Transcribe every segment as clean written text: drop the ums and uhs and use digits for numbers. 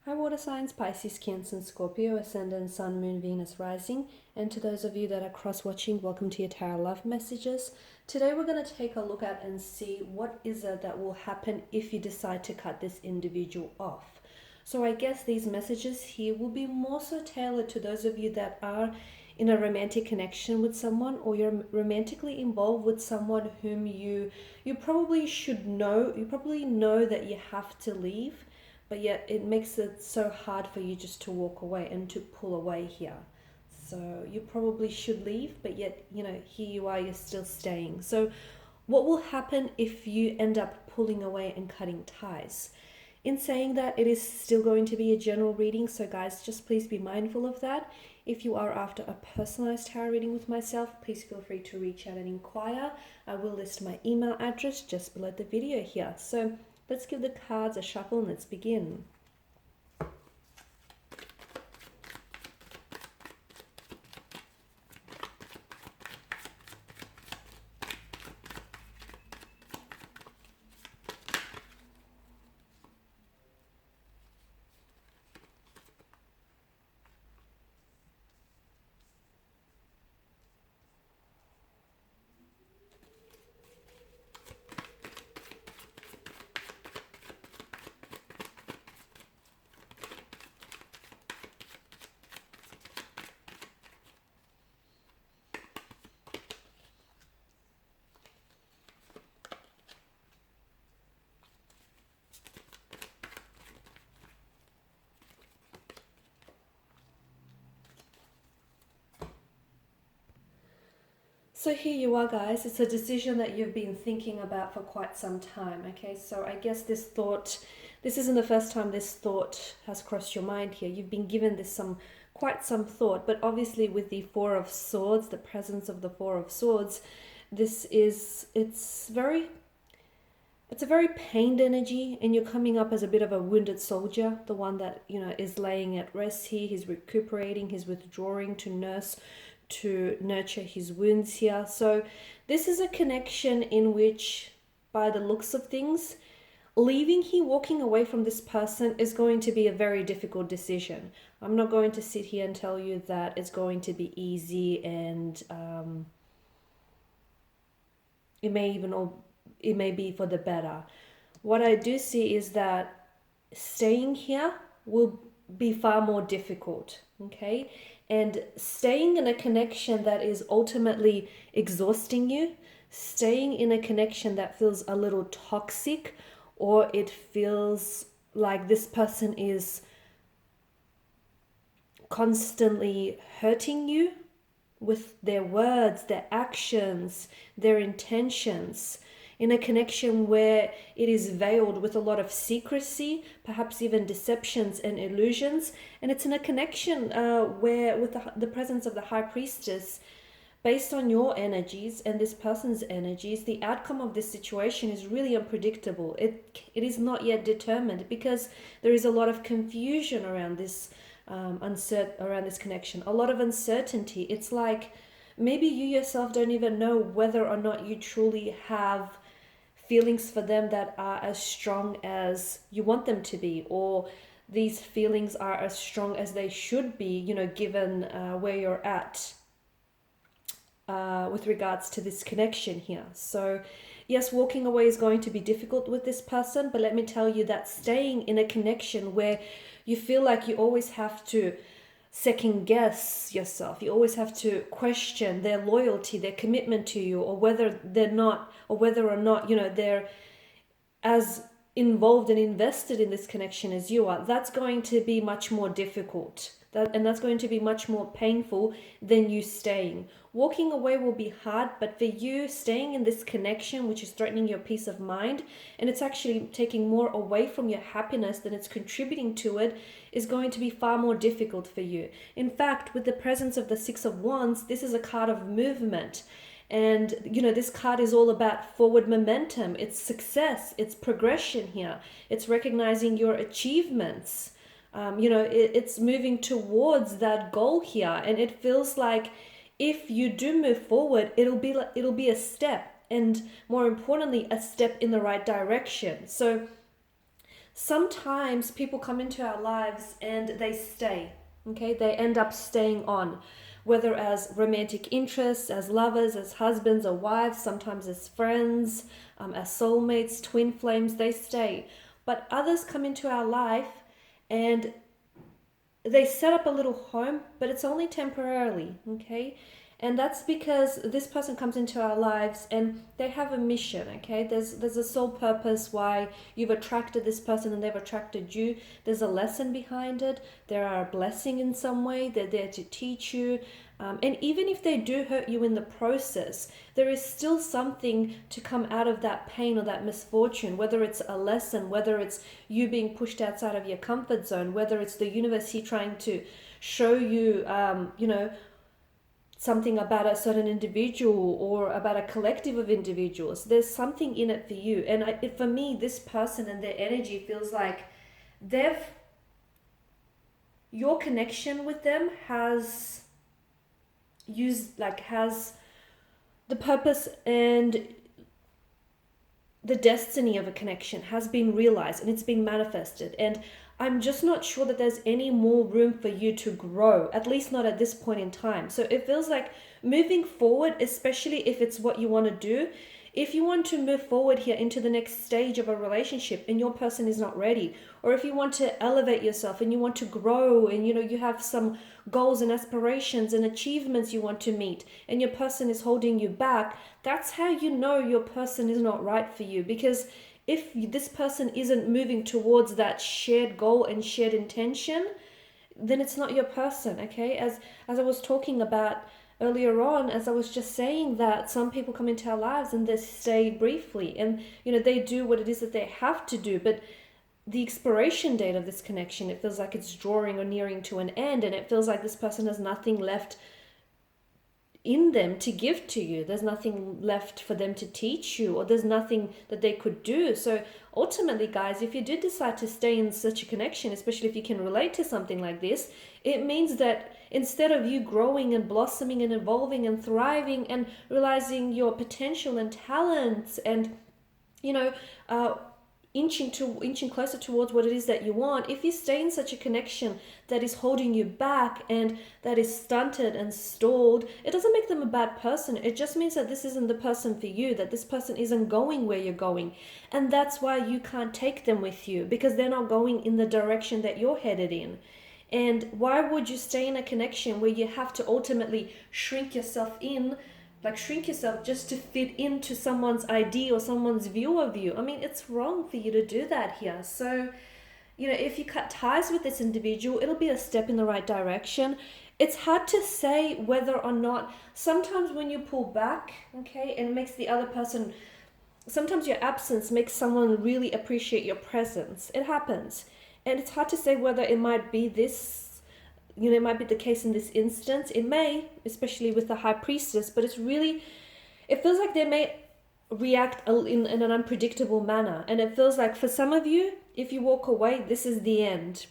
Hi water signs, Pisces, Cancer, and Scorpio, Ascendant, Sun, Moon, Venus, Rising. And to those of you that are cross-watching, welcome to your Tarot Love Messages. Today we're going to take a look at and see what is it that will happen if you decide to cut this individual off. So I guess these messages here will be more so tailored to those of you that are in a romantic connection with someone, or you're romantically involved with someone whom you probably should know. You probably know that you have to leave, but yet it makes it so hard for you just to walk away and to pull away here. So you probably should leave, but yet, here you are, you're still staying. So what will happen if you end up pulling away and cutting ties? In saying that, it is still going to be a general reading, so guys, just please be mindful of that. If you are after a personalized tarot reading with myself, please feel free to reach out and inquire. I will list my email address just below the video here. So let's give the cards a shuffle and let's begin. So here you are, guys. It's a decision that you've been thinking about for quite some time, okay? So I guess this isn't the first time this thought has crossed your mind here. You've been given this quite some thought, but obviously with the Four of Swords, the presence of the Four of Swords, it's a very pained energy, and you're coming up as a bit of a wounded soldier, the one that, is laying at rest here. He's recuperating, he's withdrawing to nurture his wounds here. So this is a connection in which, by the looks of things, leaving here, walking away from this person is going to be a very difficult decision. I'm not going to sit here and tell you that it's going to be easy, and it may be for the better. What I do see is that staying here will be far more difficult, okay? And staying in a connection that is ultimately exhausting you, staying in a connection that feels a little toxic, or it feels like this person is constantly hurting you with their words, their actions, their intentions, in a connection where it is veiled with a lot of secrecy, perhaps even deceptions and illusions. And it's in a connection where, with the presence of the High Priestess, based on your energies and this person's energies, the outcome of this situation is really unpredictable. It is not yet determined, because there is a lot of confusion around this around this connection, a lot of uncertainty. It's like maybe you yourself don't even know whether or not you truly have feelings for them that are as strong as you want them to be, or these feelings are as strong as they should be, given where you're at with regards to this connection here. So yes, walking away is going to be difficult with this person, but let me tell you that staying in a connection where you feel like you always have to second guess yourself, you always have to question their loyalty, their commitment to you, or whether or not they're as involved and invested in this connection as you are, that's going to be much more difficult. And that's going to be much more painful than you staying. Walking away will be hard, but for you, staying in this connection, which is threatening your peace of mind, and it's actually taking more away from your happiness than it's contributing to it, is going to be far more difficult for you. In fact, with the presence of the Six of Wands, this is a card of movement. And, this card is all about forward momentum. It's success. It's progression here. It's recognizing your achievements. It's moving towards that goal here. And it feels like if you do move forward, it'll be a step. And more importantly, a step in the right direction. So sometimes people come into our lives and they stay, okay? They end up staying on, whether as romantic interests, as lovers, as husbands or wives, sometimes as friends, as soulmates, twin flames, they stay. But others come into our life and they set up a little home, but it's only temporarily, okay? And that's because this person comes into our lives and they have a mission, okay? There's a sole purpose why you've attracted this person and they've attracted you. There's a lesson behind it. There are a blessing in some way. They're there to teach you. And even if they do hurt you in the process, there is still something to come out of that pain or that misfortune, whether it's a lesson, whether it's you being pushed outside of your comfort zone, whether it's the universe here trying to show you, something about a certain individual or about a collective of individuals. There's something in it for you. And for me, this person and their energy feels like your connection with them has the purpose and the destiny of a connection has been realized and it's been manifested. And I'm just not sure that there's any more room for you to grow, at least not at this point in time. So it feels like moving forward, especially if it's what you want to do, if you want to move forward here into the next stage of a relationship and your person is not ready, or if you want to elevate yourself and you want to grow and you have some goals and aspirations and achievements you want to meet and your person is holding you back, that's how you know your person is not right for you. Because if this person isn't moving towards that shared goal and shared intention, then it's not your person, okay? As I was talking about earlier on, as I was just saying, that some people come into our lives and they stay briefly and they do what it is that they have to do, but the expiration date of this connection, it feels like it's drawing or nearing to an end, and it feels like this person has nothing left in them to give to you. There's nothing left for them to teach you, or there's nothing that they could do. So ultimately, guys, if you did decide to stay in such a connection, especially if you can relate to something like this, it means that instead of you growing and blossoming and evolving and thriving and realizing your potential and talents and inching closer towards what it is that you want, if you stay in such a connection that is holding you back and that is stunted and stalled, it doesn't make them a bad person. It just means that this isn't the person for you, that this person isn't going where you're going. And that's why you can't take them with you, because they're not going in the direction that you're headed in. And why would you stay in a connection where you have to ultimately shrink yourself just to fit into someone's idea or someone's view of you? I mean, it's wrong for you to do that here. So, if you cut ties with this individual, it'll be a step in the right direction. It's hard to say whether or not, sometimes when you pull back, okay, and it makes the other person, sometimes your absence makes someone really appreciate your presence. It happens. And it's hard to say whether it might be this, it might be the case in this instance. It may, especially with the high priestess, but it feels like they may react in an unpredictable manner. And it feels like for some of you, if you walk away, this is the end.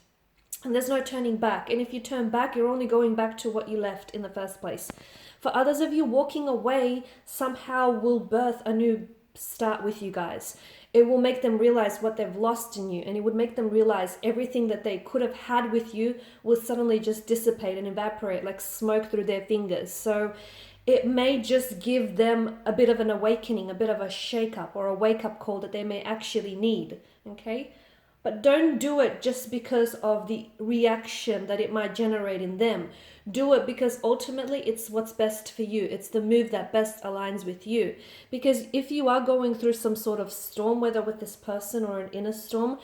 And there's no turning back. And if you turn back, you're only going back to what you left in the first place. For others of you, walking away somehow will birth a new start with you guys. It will make them realize what they've lost in you, and it would make them realize everything that they could have had with you will suddenly just dissipate and evaporate like smoke through their fingers. So it may just give them a bit of an awakening, a bit of a shake-up or a wake-up call that they may actually need, okay? But don't do it just because of the reaction that it might generate in them. Do it because ultimately it's what's best for you. It's the move that best aligns with you. Because if you are going through some sort of storm, whether with this person or an inner storm,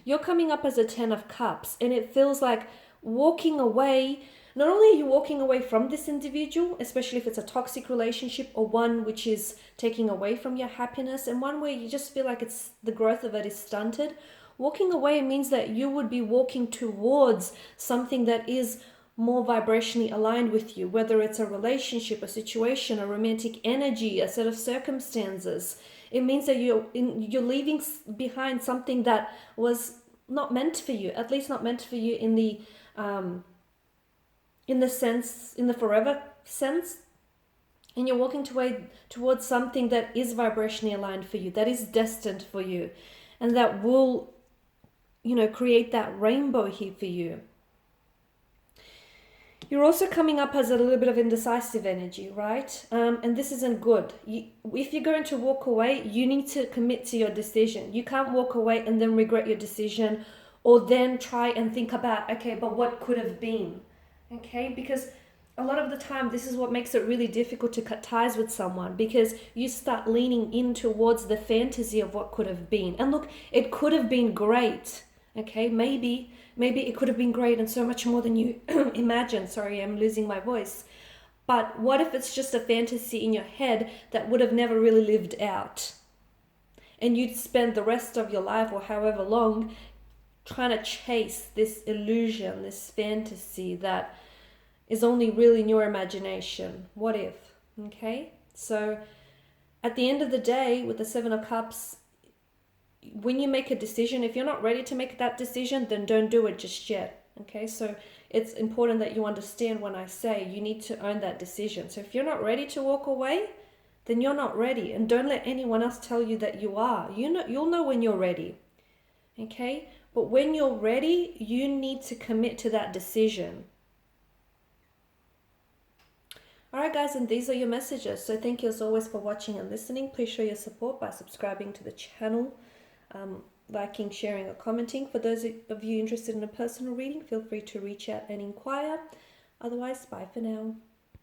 you're coming up as a 10 of cups. And it feels like walking away, not only are you walking away from this individual, especially if it's a toxic relationship or one which is taking away from your happiness, and one where you just feel like it's the growth of it is stunted. Walking away means that you would be walking towards something that is more vibrationally aligned with you, whether it's a relationship, a situation, a romantic energy, a set of circumstances. It means that you're leaving behind something that was not meant for you, at least not meant for you in the forever sense. And you're walking towards something that is vibrationally aligned for you, that is destined for you, and that will create that rainbow here for you. You're also coming up as a little bit of indecisive energy, right? And this isn't good. If you're going to walk away, you need to commit to your decision. You can't walk away and then regret your decision, or then try and think about, okay, but what could have been? Okay, because a lot of the time, this is what makes it really difficult to cut ties with someone, because you start leaning in towards the fantasy of what could have been. And look, it could have been great. Okay, maybe it could have been great and so much more than you imagine. Sorry, I'm losing my voice. But what if it's just a fantasy in your head that would have never really lived out? And you'd spend the rest of your life, or however long, trying to chase this illusion, this fantasy that is only real in your imagination. What if? Okay? So at the end of the day, with the Seven of Cups, when you make a decision, if you're not ready to make that decision, then don't do it just yet. Okay, so it's important that you understand when I say you need to own that decision. So if you're not ready to walk away, then you're not ready, and don't let anyone else tell you that you are. You'll know when you're ready. Okay, but when you're ready, you need to commit to that decision. Alright guys, and these are your messages. So thank you as always for watching and listening. Please show your support by subscribing to the channel, liking, sharing, or commenting. For those of you interested in a personal reading, feel free to reach out and inquire. Otherwise, bye for now.